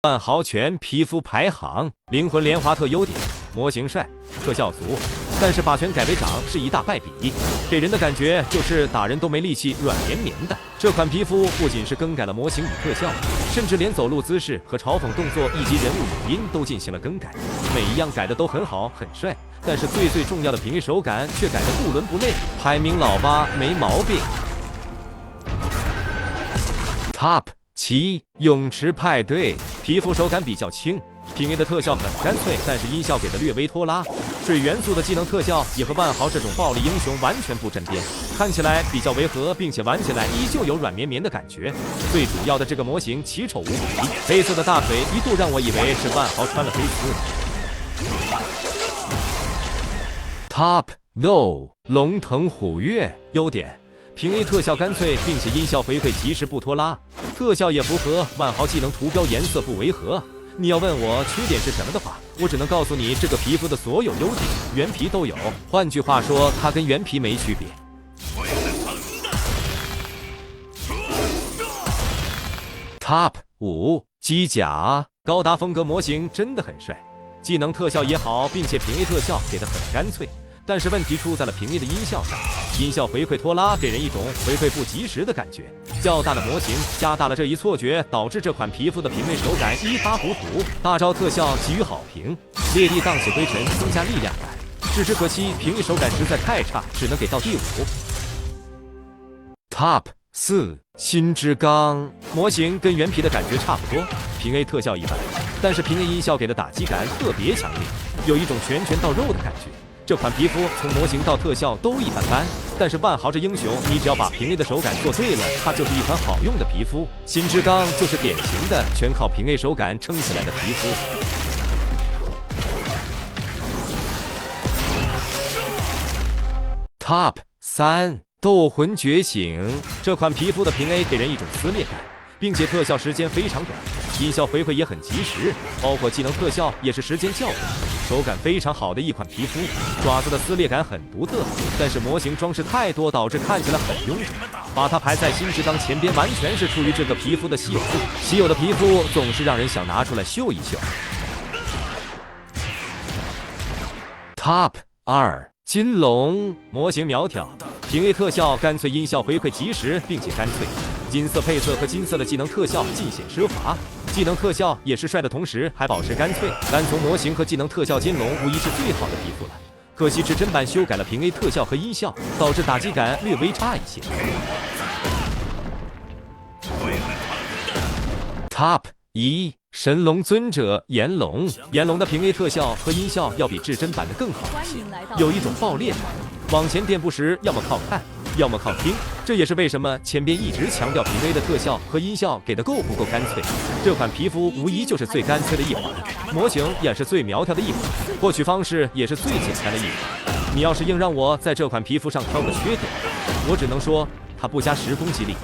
万豪全皮肤排行，灵魂莲花特优点：模型帅，特效足，但是把拳改为掌是一大败笔，给人的感觉就是打人都没力气，软绵绵的。这款皮肤不仅是更改了模型与特效，甚至连走路姿势和嘲讽动作以及人物语音都进行了更改，每一样改的都很好，很帅。但是最重要的平 A 手感却改得不伦不类，排名老八没毛病。Top 7泳池派对，皮肤手感比较轻，平 A 的特效很干脆，但是音效给的略微拖拉。水元素的技能特效也和万豪这种暴力英雄完全不沾边，看起来比较违和，并且玩起来依旧有软绵绵的感觉。最主要的这个模型奇丑无比，黑色的大腿一度让我以为是万豪穿了黑丝。Top No 龙腾虎跃，优点。平 A 特效干脆，并且音效回馈及时不拖拉，特效也符合万豪技能图标颜色不违和。你要问我缺点是什么的话，我只能告诉你，这个皮肤的所有优点原皮都有，换句话说，它跟原皮没区别。Top 5机甲，高达风格模型真的很帅，技能特效也好，并且平 A 特效给的很干脆。但是问题出在了平 A 的音效上，音效回馈拖拉，给人一种回馈不及时的感觉。较大的模型加大了这一错觉，导致这款皮肤的平 A 手感一塌糊涂。大招特效给予好评，烈地荡起灰尘，增加力量感。只是可惜平 A 手感实在太差，只能给到第5。Top 4新之刚，模型跟原皮的感觉差不多，平 A 特效一般，但是平 A 音效给的打击感特别强烈，有一种拳拳到肉的感觉。这款皮肤从模型到特效都一般般，但是万豪这英雄，你只要把平 A 的手感做对了，它就是一款好用的皮肤。新之刚就是典型的全靠平 A 手感撑起来的皮肤。Top 3斗魂觉醒，这款皮肤的平 A 给人一种撕裂感，并且特效时间非常短，音效回馈也很及时，包括技能特效也是时间较短，手感非常好的一款皮肤。爪子的撕裂感很独特，但是模型装饰太多，导致看起来很臃肿。把它排在新之刚前边，完全是出于这个皮肤的稀有度。稀有的皮肤总是让人想拿出来秀一秀。Top 2金龙，模型苗条，平 A 特效干脆，音效回馈及时并且干脆。金色配色和金色的技能特效尽显奢华，技能特效也是帅的同时还保持干脆。单从模型和技能特效，金龙无疑是最好的皮肤了。可惜至臻版修改了平 A 特效和音效，导致打击感略微差一些。Top 1神龙尊者炎龙，炎龙的平 A 特效和音效要比至臻版的更好一些，有一种爆裂感。往前垫步时，要么靠看，要么靠听，这也是为什么前边一直强调平 A 的特效和音效给的够不够干脆。这款皮肤无疑就是最干脆的一款，模型也是最苗条的一款，获取方式也是最简单的一款。你要是硬让我在这款皮肤上挑个缺点，我只能说它不加10攻击力。